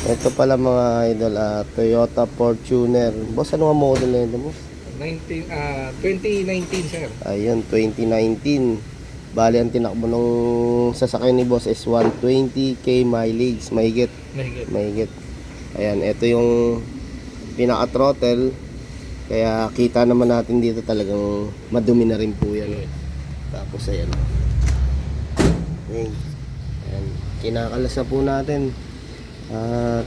Ito pala mga idol, Toyota Fortuner. Boss, ano nga model na ito, boss? 2019 sir. Ayun, 2019. Bali, ang tinakbo ng sasakyan ni boss is 120k mileage. Mahigit. Mahigit. Mahigit. Ayan, ito yung pinaka-throttle. Kaya kita naman natin dito talagang madumi na rin po yan. Tapos ayan. Okay. Ayan. Kinakalas na po natin.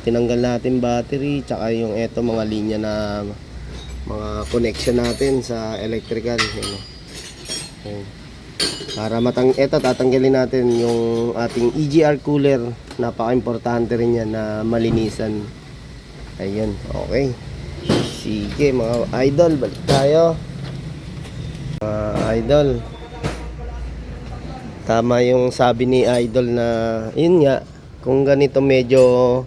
Tinanggal natin battery. Tsaka yung eto mga linya na mga connection natin sa electrical. Ayan. Okay. Para eto tatanggalin natin yung ating EGR cooler. Napaka-importante rin yan na malinisan. Ayun, okay. Sige mga idol, balik tayo. Mga idol, tama yung sabi ni idol na yun nga, kung ganito medyo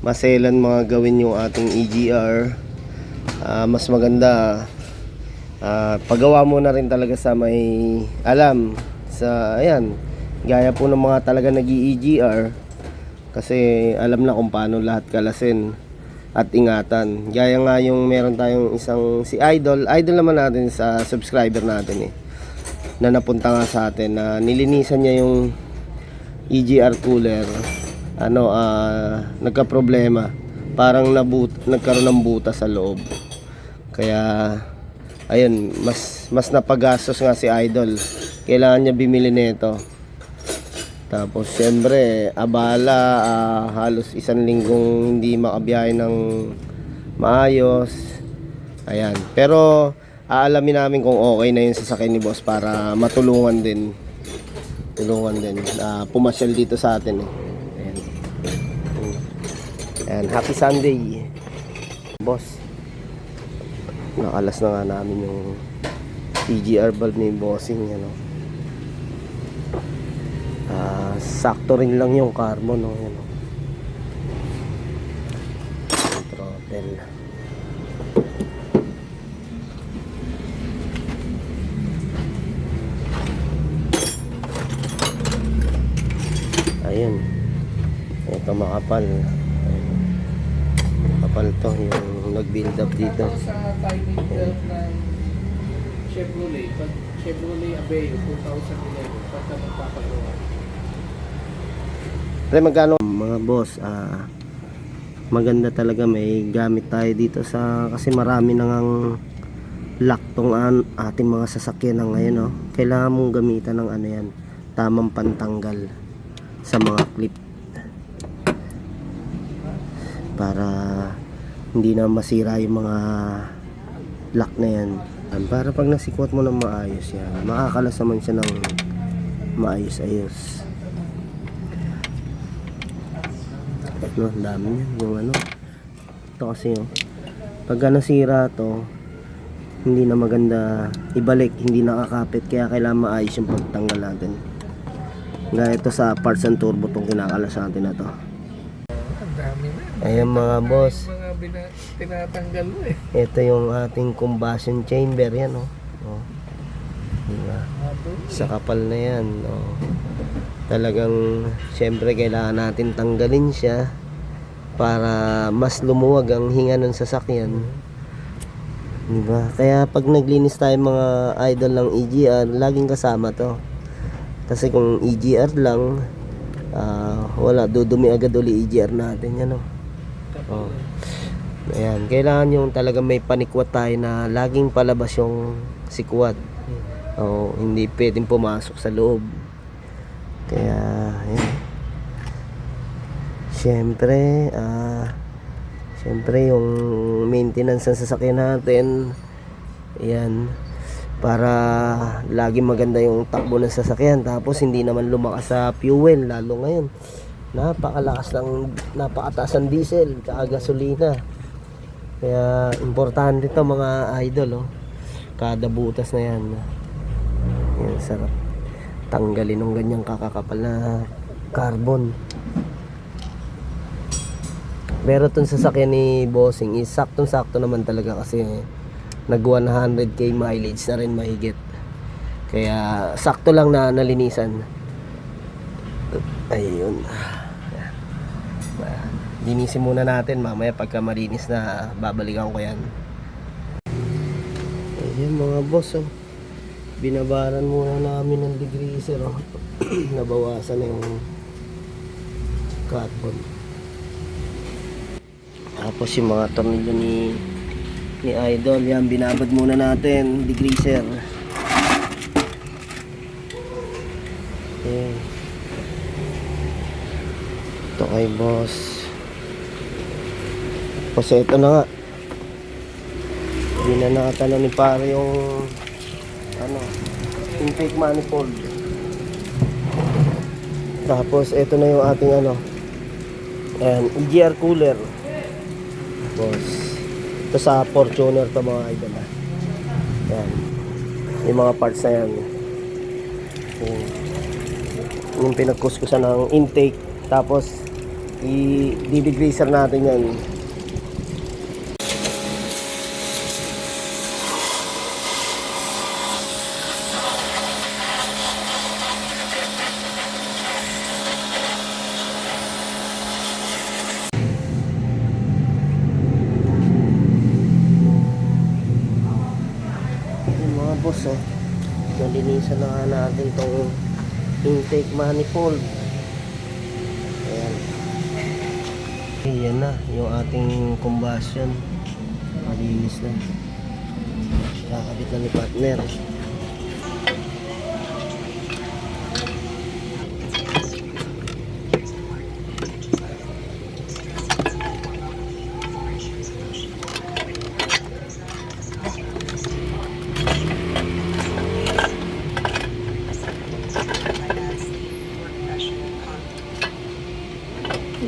maselan mga gawin yung ating EGR, mas maganda pagawa mo na rin talaga sa may alam sa ayan, gaya po ng mga talaga nag-EGR, kasi alam na kung paano lahat kalasin at ingatan. Gaya nga yung meron tayong isang si idol naman natin sa subscriber natin na napunta nga sa atin na nilinisan niya yung EGR cooler, nagka-problema, parang nagkaroon ng buta sa loob. Kaya ayun, mas napagastos nga si idol, kailangan niya bimili nito. Tapos syempre abala, halos isang linggong hindi makabiyahe ng maayos. Ayan, pero aalamin namin kung okay na yung sasakyan ni boss para matulungan din pumasyal dito sa atin Ayan. Ayan, happy Sunday boss. Nakalas na nga namin yung EGR bulb ni bossing, sakto rin lang yung carbon, yung throttle. Ayun, ito makapal. Makapal to yung nag-build up dito. Ito sa timing belt ng Chevrolet, Chevrolet Aveo 2011, pagka magpapagawa. Magkano mga boss, maganda talaga may gamit tayo dito kasi marami nang lock tong ating mga sasakyan na ngayon, kailangan mong gamitan ng yan, tamang pantanggal sa mga clip para hindi na masira yung mga lock na yan, para pag nasikwat mo ng maayos yan, makakalas naman siya ng maayos-ayos. Ang dami yan, yung ito kasi pagka nasira to, hindi na maganda ibalik, hindi nakakapit, kaya kailangan maayos yung pagtanggal natin. Gaya ito sa parts and turbo tong kinakalas natin na to. Ang dami na. Ayan mga boss, Mga tinatanggal mo ito yung ating combustion chamber yan, diba? Sa kapal na yan, talagang syempre kailangan natin tanggalin siya para mas lumuwag ang hinga ng sasakyan, diba? Kaya pag naglinis tayo mga idol ng EGR, laging kasama to, kasi kung EGR lang, wala, dudumi agad uli EGR natin yan, ayan, kailangan yung talagang may panikwat tayo na laging palabas yung sikwat, hindi pwedeng pumasok sa loob. Kaya ayan, syempre yung maintenance ng sasakyan natin, ayan, para lagi maganda yung takbo ng sasakyan, tapos hindi naman lumakas sa fuel, lalo ngayon napakataas ng diesel at gasolina. Kaya importante to mga idol, kada butas na yan, sarap tanggalin ng ganyang kakakapal na carbon. Pero itong sasakyan ni bossing is saktong sakto naman talaga, kasi nag 100k mileage na rin mahigit, kaya sakto lang na nalinisan. Ayun. Linisin muna natin. Mamaya pagka malinis na, babalikan ko yan. Ayan mga boss, oh. Binabaran muna namin ng degreaser, oh. Nabawasan na yung carbon. Tapos yung mga tornilyo ni Idol, yan, binabad muna natin, degreaser. Okay. Ito kay boss. Kasi ito na nga. Binanatan na ni pare yung intake manifold. Tapos ito na yung ating and EGR cooler. Boss. Ito sa Fortuner to mga idol. Yan. Yung mga parts na yan. Yung pinagkuskusan ng intake. Tapos i-degreaser natin yan. Boss, oh, nalinisan na nga natin tong intake manifold. Ayan. Ayan na yung ating combustion. Malinis na. Kakabit na ni partner.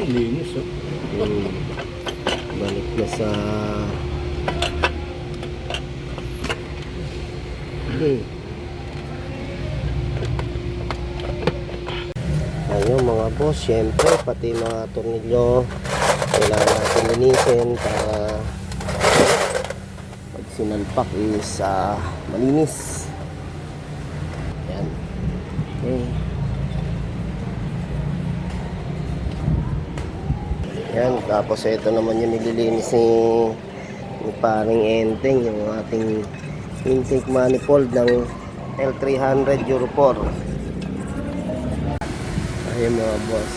Linis, oh. Balik na sa ayun mga boss, syempre pati mga tornilyo kailangan natin linisin para pag sinalpak is malinis. Yan. Okay. Yan, tapos ito naman yung nililinis ni paring Enteng, yung ating intake manifold ng L300 Euro 4. Ayun mga boss,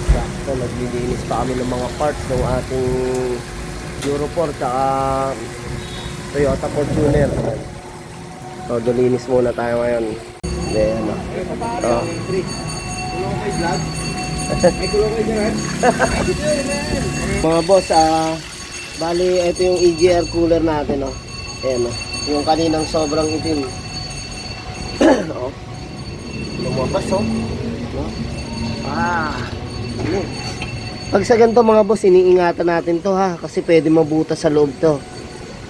sakto naglilinis pa kami ng mga parts ng ating Euro 4 tsaka Toyota Fortuner. So, dolinis muna tayo ngayon. Then, mga boss, bali ito yung EGR cooler natin, oh. Ayan, oh. Yung kaninang sobrang itim. Oh. Lumabas, oh. Ano. Pag sa ganito mga boss, iniingatan natin to ha, kasi pwede mabutas sa loob to.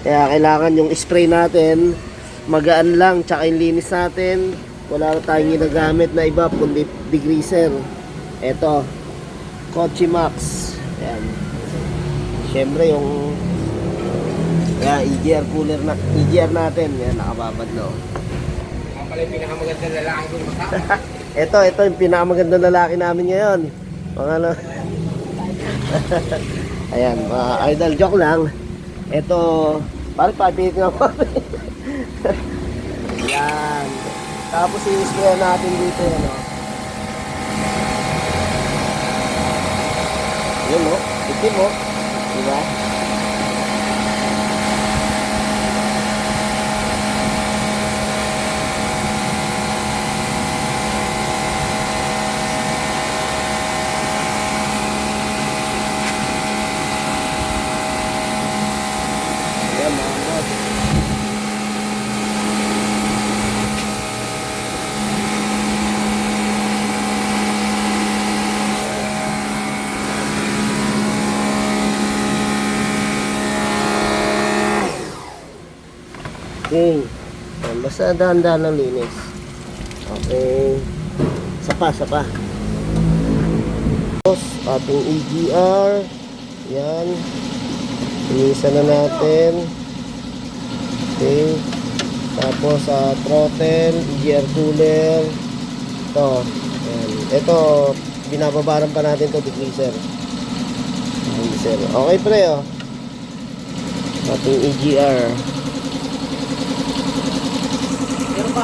Kaya kailangan yung spray natin magaan lang, tsaka yung linis natin wala tayong ginagamit na iba kundi degreaser. Ito, Kochi Max. Ayan. Siyempre yung EGR cooler na EGR natin. Yan, nakababad no. Ang pala yung pinakamagandang lalaki kong ito yung pinakamagandang lalaki namin ngayon. Mga ano. Ayan, mga idol, joke lang. Ito, parang papilit nga po. Yan. Tapos i-spray natin dito, ano. Yun mo, itim mo. Diba? Ayan mga boss. Okay. Ayan, basta dahan-dahan ng linis. Okay. Sapa. Tapos, ating EGR. Yan. Linisan na natin. Okay. Tapos, throttle, EGR cooler. Ito. Ayan. Ito, binababaran pa natin to degreaser. Hindi, sir. Okay, pre, oh. Ating EGR. Pero pa.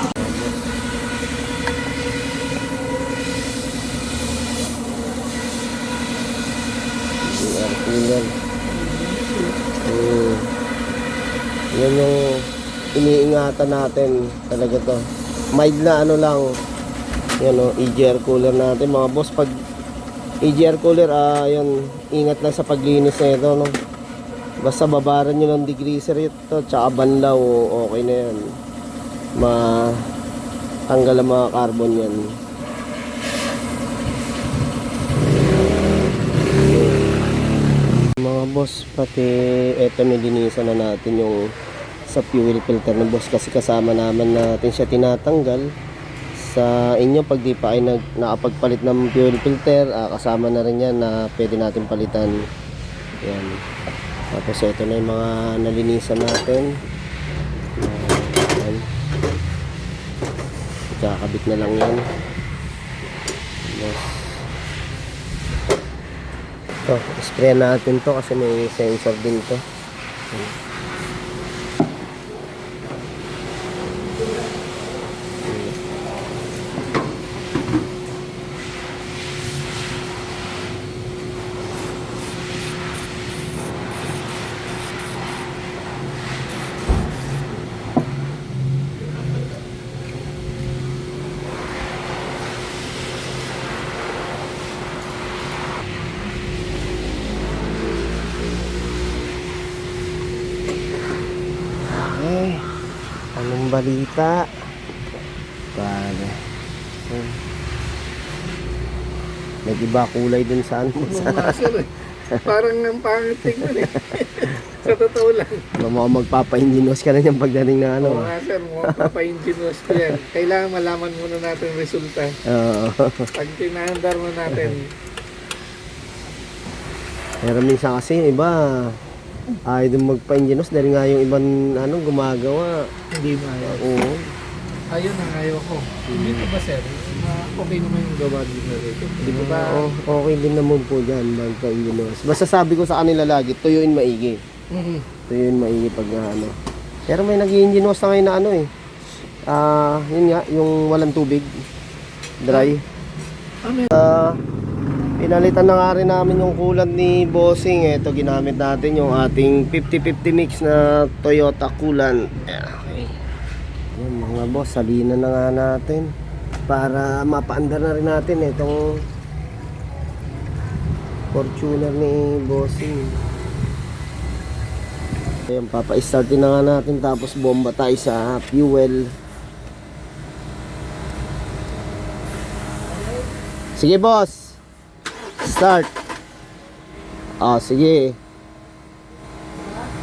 EGR cooler. Yan yung iniingatan natin talaga to. Mild na ano lang. Yan o, EGR cooler natin mga boss. Pag EGR cooler, yan, ingat lang sa paglinis na ito, no? Basta babaran nyo ng degreaser ito, tsaka banlaw, okay na yan. Tanggal ang mga carbon yan. Mga boss, pati eto nilinisan na natin yung sa fuel filter ng boss kasi kasama naman natin siya tinatanggal sa inyo pag di pa ay nakapagpalit ng fuel filter. Kasama na rin yan na pwede natin palitan yan. Tapos ito na yung mga nalinisan natin. Yan. Ikakabit na lang yan. Yes. Ito, spray natin to kasi may sensor din to. Anong balita? Pare. Nag-iba kulay dun sa ano. Sir, parang ang pangit tingnan eh. Sa totoo lang. Magpapa-engineers ka na niyang pagdating na ano. Oo nga sir, mukhang papa-engineers ko yan. Kailangan malaman muna natin yung resulta. Oo. Pag tinahandar mo natin, Pero minsan kasi yung iba ayaw din magpa-engineers dahil nga yung ibang gumagawa. hindi mo ayaw. Oo. Ayun ang ayaw ko. Dito ba sir? Okay naman yung gawa dito rito. Hindi ko ba? Okay din naman po dyan magpa-engineers. Basta sabi ko sa kanila lagi, tuyuin maigi. Tuyuin maigi pag ano. Pero may nag-i-engineers na ngayon na ano eh. Yun nga, yung walang tubig. Dry. Pinalitan na nga rin namin yung coolant ni Bossing. Ito ginamit natin yung ating 50-50 mix na Toyota coolant. Okay. Yan mga boss, salinan na nga natin para mapaandar na rin natin itong Fortuner ni Bossing. Ayan, papa-startin na nga natin tapos bomba tayo sa fuel. Sige boss, start. Sige.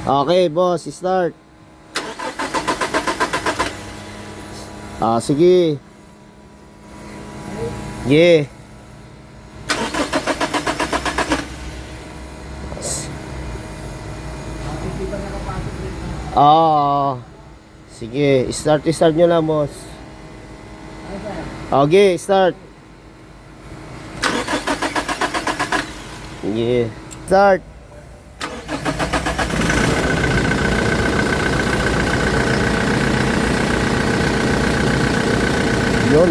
Okay boss, start. Sige. Yeah. Sige, start nyo lang boss. Okay, start. Yeah. Start. Yun.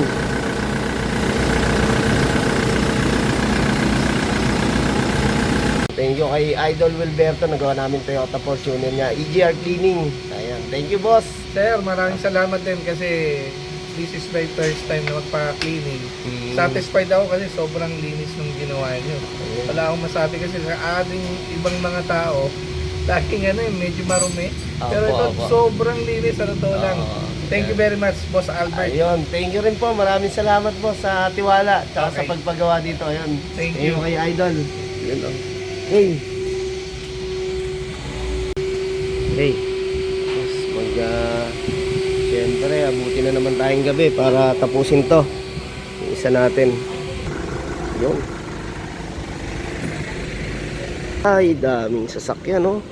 Thank you kay Idol Wilberto. Nagawa namin Toyota Fortuner niya. EGR cleaning. Ayan. Thank you boss. Sir, maraming salamat din kasi this is my first time na magpa-cleaning. Satisfied ako kasi sobrang linis ng ginawa niyo. Wala akong masabi kasi sa ating ibang mga tao, laging medyo marumi. Pero ito sobrang linis, sa totoo lang. Thank you very much, Boss Albert. Ayun, thank you rin po. Maraming salamat po sa tiwala at sa pagpagawa dito. Ayun. Thank you kay Idol. Ayun oh. Hey. Hey. Siyempre, abuti na naman tayong gabi para tapusin to. Yung isa natin. Yun. Ay, daming sasakyan, no?